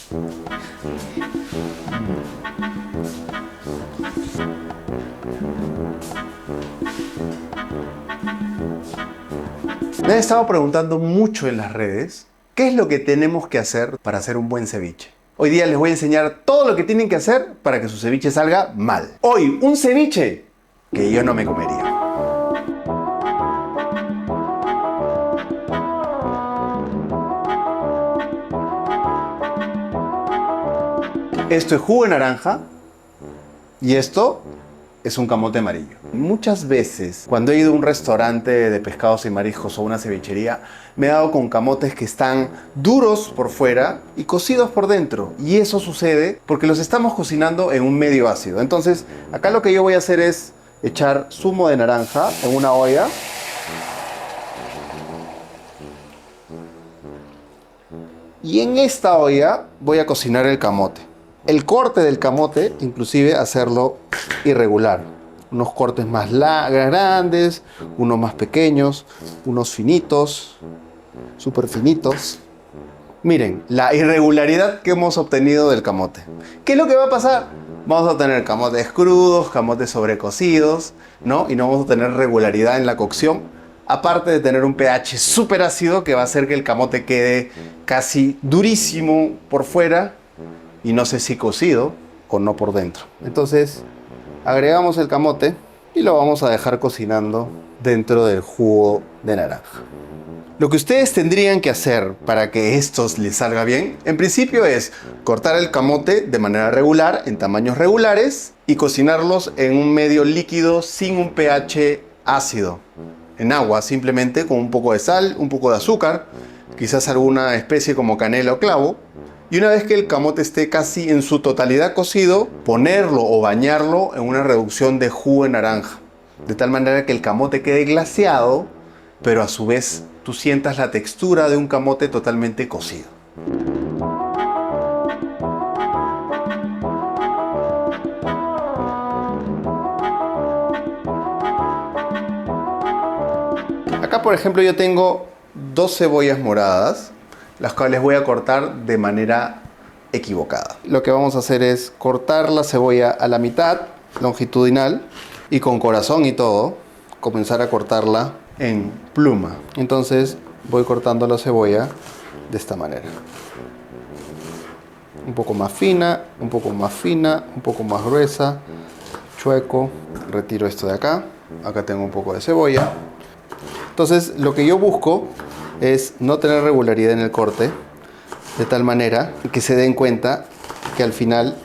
Me han estado preguntando mucho en las redes qué es lo que tenemos que hacer para hacer un buen ceviche. Hoy día les voy a enseñar todo lo que tienen que hacer para que su ceviche salga mal. Hoy, un ceviche que yo no me comería. Esto es jugo de naranja y esto es un camote amarillo. Muchas veces, cuando he ido a un restaurante de pescados y mariscos o una cevichería, me he dado con camotes que están duros por fuera y cocidos por dentro. Y eso sucede porque los estamos cocinando en un medio ácido. Entonces, acá lo que yo voy a hacer es echar zumo de naranja en una olla. Y en esta olla voy a cocinar el camote. El corte del camote, inclusive hacerlo irregular. Unos cortes más grandes, unos más pequeños, unos finitos, súper finitos. Miren, la irregularidad que hemos obtenido del camote. ¿Qué es lo que va a pasar? Vamos a tener camotes crudos, camotes sobrecocidos, ¿no? Y no vamos a tener regularidad en la cocción. Aparte de tener un pH súper ácido que va a hacer que el camote quede casi durísimo por fuera y no sé si cocido o no por dentro. Entonces agregamos el camote y lo vamos a dejar cocinando dentro del jugo de naranja. Lo que ustedes tendrían que hacer para que esto les salga bien, en principio es cortar el camote de manera regular, en tamaños regulares, y cocinarlos en un medio líquido sin un pH ácido. En agua, simplemente con un poco de sal, un poco de azúcar, quizás alguna especie como canela o clavo. Y una vez que el camote esté casi en su totalidad cocido, ponerlo o bañarlo en una reducción de jugo de naranja. De tal manera que el camote quede glaseado, pero a su vez tú sientas la textura de un camote totalmente cocido. Acá, por ejemplo, yo tengo 2 cebollas moradas, las cuales voy a cortar de manera equivocada. Lo que vamos a hacer es cortar la cebolla a la mitad, longitudinal, y con corazón y todo, comenzar a cortarla en pluma. Entonces voy cortando la cebolla de esta manera. Un poco más fina, un poco más fina, un poco más gruesa, chueco. Retiro esto de acá. Acá tengo un poco de cebolla. Entonces lo que yo busco es no tener regularidad en el corte, de tal manera que se den cuenta que al final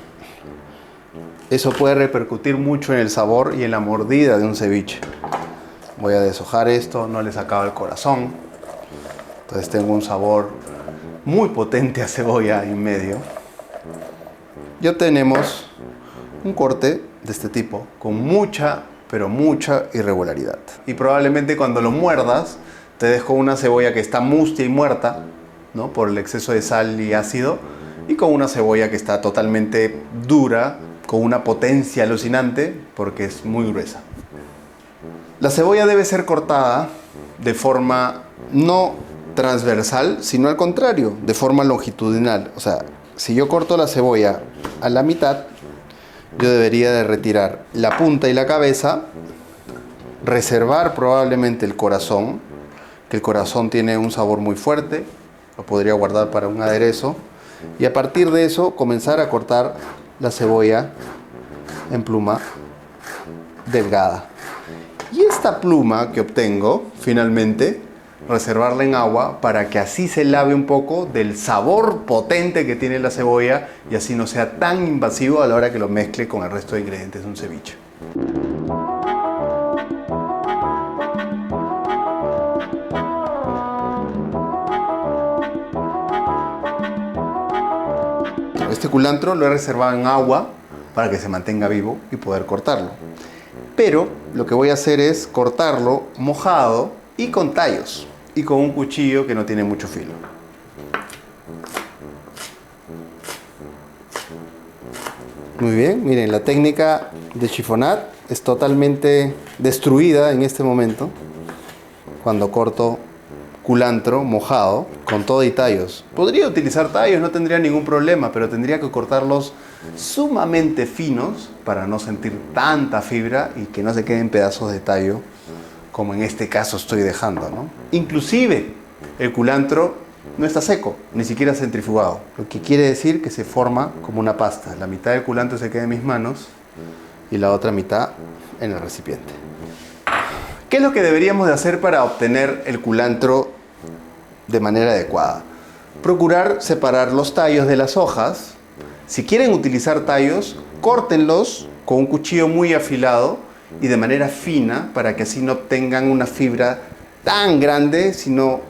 eso puede repercutir mucho en el sabor y en la mordida de un ceviche. Voy a deshojar esto, no le sacaba el corazón. Entonces tengo un sabor muy potente a cebolla en medio. Y obtenemos un corte de este tipo con mucha, pero mucha irregularidad. Y probablemente cuando lo muerdas te dejo una cebolla que está mustia y muerta, ¿no? Por el exceso de sal y ácido, y con una cebolla que está totalmente dura, con una potencia alucinante porque es muy gruesa. La cebolla debe ser cortada de forma no transversal, sino al contrario, de forma longitudinal. O sea, si yo corto la cebolla a la mitad, yo debería de retirar la punta y la cabeza, reservar probablemente el corazón, que el corazón tiene un sabor muy fuerte, lo podría guardar para un aderezo, y a partir de eso comenzar a cortar la cebolla en pluma delgada. Y esta pluma que obtengo, finalmente, reservarla en agua para que así se lave un poco del sabor potente que tiene la cebolla y así no sea tan invasivo a la hora que lo mezcle con el resto de ingredientes de un ceviche. Este culantro lo he reservado en agua para que se mantenga vivo y poder cortarlo. Pero lo que voy a hacer es cortarlo mojado y con tallos y con un cuchillo que no tiene mucho filo. Muy bien, miren, la técnica de chiffonade es totalmente destruida en este momento cuando corto culantro mojado con todo y tallos. Podría utilizar tallos, no tendría ningún problema, pero tendría que cortarlos sumamente finos para no sentir tanta fibra y que no se queden pedazos de tallo como en este caso estoy dejando, ¿no? Inclusive el culantro no está seco, ni siquiera centrifugado, lo que quiere decir que se forma como una pasta. La mitad del culantro se queda en mis manos y la otra mitad en el recipiente. ¿Qué es lo que deberíamos de hacer para obtener el culantro de manera adecuada? Procurar separar los tallos de las hojas. Si quieren utilizar tallos, córtenlos con un cuchillo muy afilado y de manera fina para que así no obtengan una fibra tan grande, sino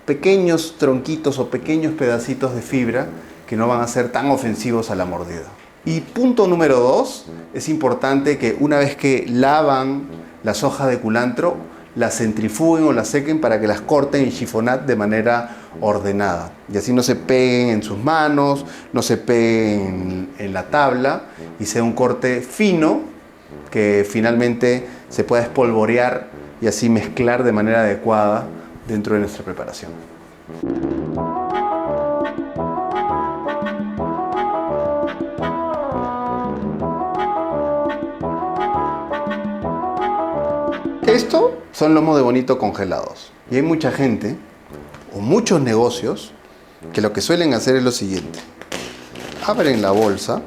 pequeños tronquitos o pequeños pedacitos de fibra que no van a ser tan ofensivos a la mordida. Y punto número 2, es importante que una vez que lavan las hojas de culantro, las centrifuguen o las sequen para que las corten en chiffonat de manera ordenada. Y así no se peguen en sus manos, no se peguen en la tabla y sea un corte fino que finalmente se pueda espolvorear y así mezclar de manera adecuada dentro de nuestra preparación. Estos son lomos de bonito congelados y hay mucha gente o muchos negocios que lo que suelen hacer es lo siguiente: abren la bolsa,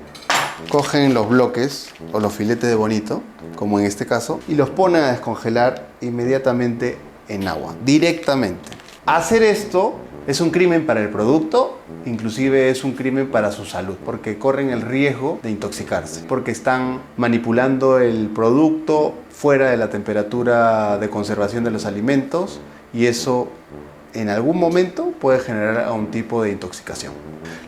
cogen los bloques o los filetes de bonito, como en este caso, y los ponen a descongelar inmediatamente en agua, directamente. Hacer esto es un crimen para el producto, inclusive es un crimen para su salud, porque corren el riesgo de intoxicarse, porque están manipulando el producto fuera de la temperatura de conservación de los alimentos y eso en algún momento puede generar algún tipo de intoxicación.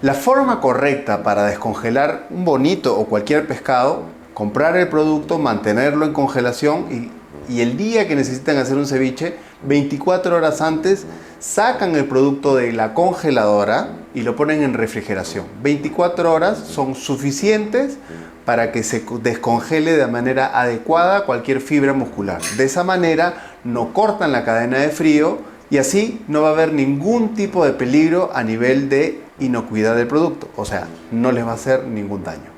La forma correcta para descongelar un bonito o cualquier pescado: comprar el producto, mantenerlo en congelación y el día que necesitan hacer un ceviche, 24 horas antes, sacan el producto de la congeladora y lo ponen en refrigeración. 24 horas son suficientes para que se descongele de manera adecuada cualquier fibra muscular. De esa manera no cortan la cadena de frío y así no va a haber ningún tipo de peligro a nivel de inocuidad del producto. O sea, no les va a hacer ningún daño.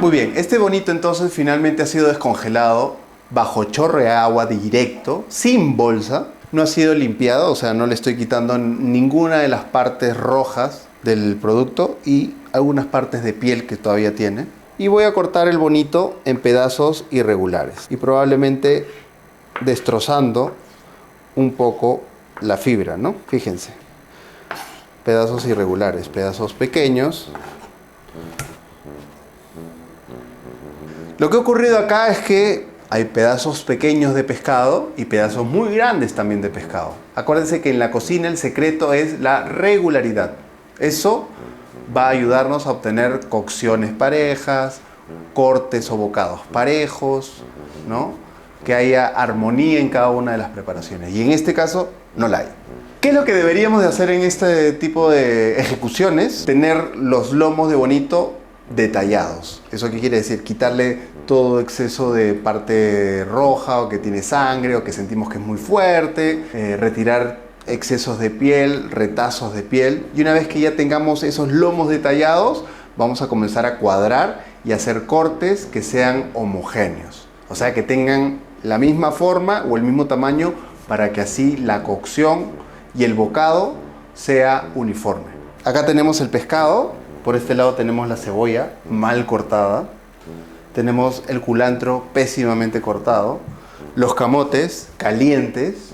Muy bien, este bonito entonces finalmente ha sido descongelado bajo chorro de agua directo, sin bolsa. No ha sido limpiado, o sea, no le estoy quitando ninguna de las partes rojas del producto y algunas partes de piel que todavía tiene. Y voy a cortar el bonito en pedazos irregulares y probablemente destrozando un poco la fibra, ¿no? Fíjense, pedazos irregulares, pedazos pequeños. Lo que ha ocurrido acá es que hay pedazos pequeños de pescado y pedazos muy grandes también de pescado. Acuérdense que en la cocina el secreto es la regularidad. Eso va a ayudarnos a obtener cocciones parejas, cortes o bocados parejos, ¿no? Que haya armonía en cada una de las preparaciones. Y en este caso no la hay. ¿Qué es lo que deberíamos de hacer en este tipo de ejecuciones? Tener los lomos de bonito detallados. ¿Eso qué quiere decir? Quitarle todo exceso de parte roja o que tiene sangre o que sentimos que es muy fuerte, retirar excesos de piel, retazos de piel, y una vez que ya tengamos esos lomos detallados, vamos a comenzar a cuadrar y hacer cortes que sean homogéneos, o sea que tengan la misma forma o el mismo tamaño para que así la cocción y el bocado sea uniforme. Acá tenemos el pescado. Por este lado tenemos la cebolla mal cortada, tenemos el culantro pésimamente cortado, los camotes calientes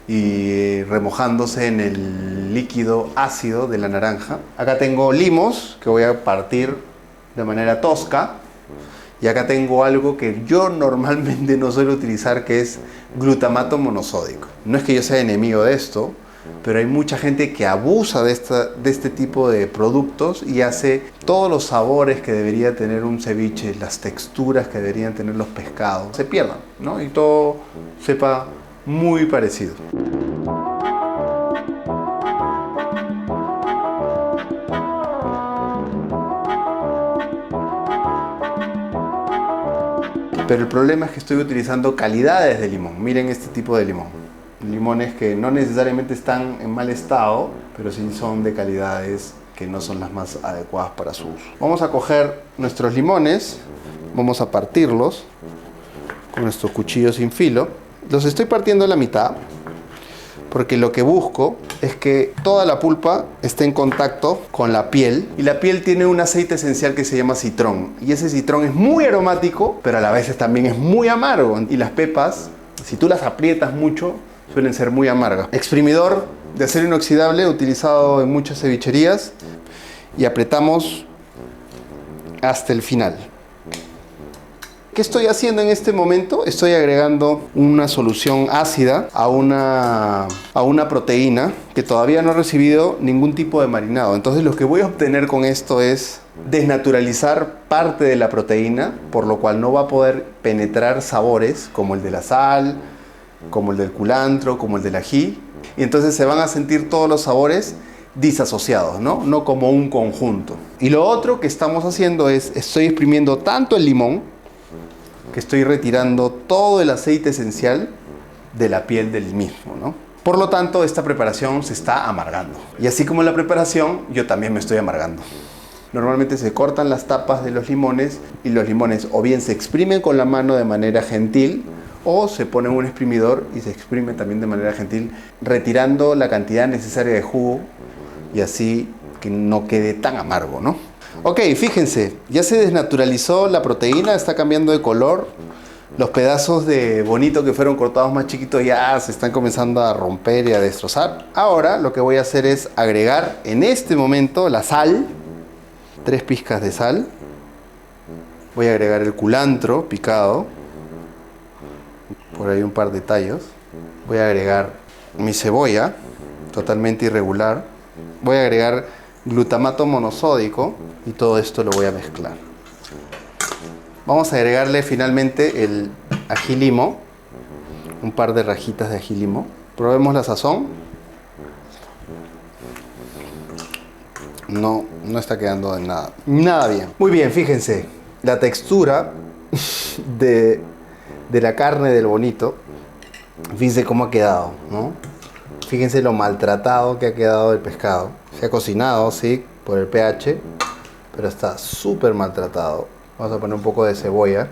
y remojándose en el líquido ácido de la naranja. Acá tengo limos que voy a partir de manera tosca y acá tengo algo que yo normalmente no suelo utilizar, que es glutamato monosódico. No es que yo sea enemigo de esto, pero hay mucha gente que abusa de este tipo de productos y hace todos los sabores que debería tener un ceviche, las texturas que deberían tener los pescados, se pierdan, ¿no? Y todo sepa muy parecido. Pero el problema es que estoy utilizando calidades de limón. Miren este tipo de limón. Limones que no necesariamente están en mal estado, pero sí son de calidades que no son las más adecuadas para su uso. Vamos a coger nuestros limones, vamos a partirlos con nuestro cuchillo sin filo. Los estoy partiendo a la mitad porque lo que busco es que toda la pulpa esté en contacto con la piel, y la piel tiene un aceite esencial que se llama citrón, y ese citrón es muy aromático, pero a la vez también es muy amargo, y las pepas, si tú las aprietas mucho, suelen ser muy amargas. Exprimidor de acero inoxidable utilizado en muchas cevicherías, y apretamos hasta el final. ¿Qué estoy haciendo en este momento? Estoy agregando una solución ácida a una proteína que todavía no ha recibido ningún tipo de marinado. Entonces lo que voy a obtener con esto es desnaturalizar parte de la proteína, por lo cual no va a poder penetrar sabores como el de la sal, como el del culantro, como el del ají. Y entonces se van a sentir todos los sabores disasociados, no como un conjunto. Y lo otro que estamos haciendo es, estoy exprimiendo tanto el limón que estoy retirando todo el aceite esencial de la piel del mismo, ¿no? Por lo tanto, esta preparación se está amargando. Y así como en la preparación, yo también me estoy amargando. Normalmente se cortan las tapas de los limones, y los limones o bien se exprimen con la mano de manera gentil, o se pone un exprimidor y se exprime también de manera gentil, retirando la cantidad necesaria de jugo, y así que no quede tan amargo, ¿no? Ok, fíjense, ya se desnaturalizó la proteína, está cambiando de color. Los pedazos de bonito que fueron cortados más chiquitos ya se están comenzando a romper y a destrozar. Ahora lo que voy a hacer es agregar en este momento la sal, 3 pizcas de sal. Voy a agregar el culantro picado, por ahí un par de tallos. Voy a agregar mi cebolla, totalmente irregular. Voy a agregar glutamato monosódico y todo esto lo voy a mezclar. Vamos a agregarle finalmente el ají limo, un par de rajitas de ají limo. Probemos la sazón. No está quedando de nada bien. Muy bien, fíjense, la textura de la carne del bonito. Fíjense cómo ha quedado, ¿no? Fíjense lo maltratado que ha quedado el pescado. Se ha cocinado, sí, por el pH, pero está súper maltratado. Vamos a poner un poco de cebolla,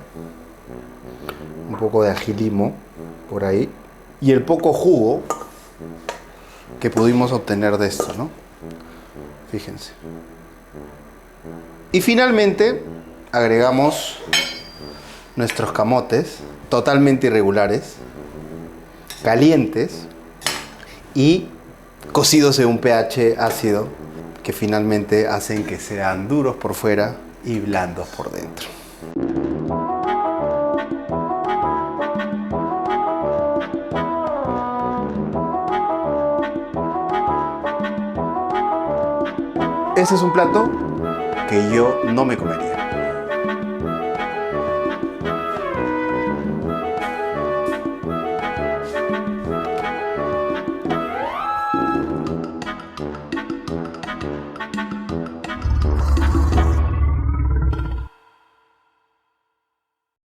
un poco de ají limo por ahí, y el poco jugo que pudimos obtener de esto, ¿no? Fíjense. Y finalmente agregamos nuestros camotes totalmente irregulares, calientes y cocidos en un pH ácido, que finalmente hacen que sean duros por fuera y blandos por dentro. Ese es un plato que yo no me comería.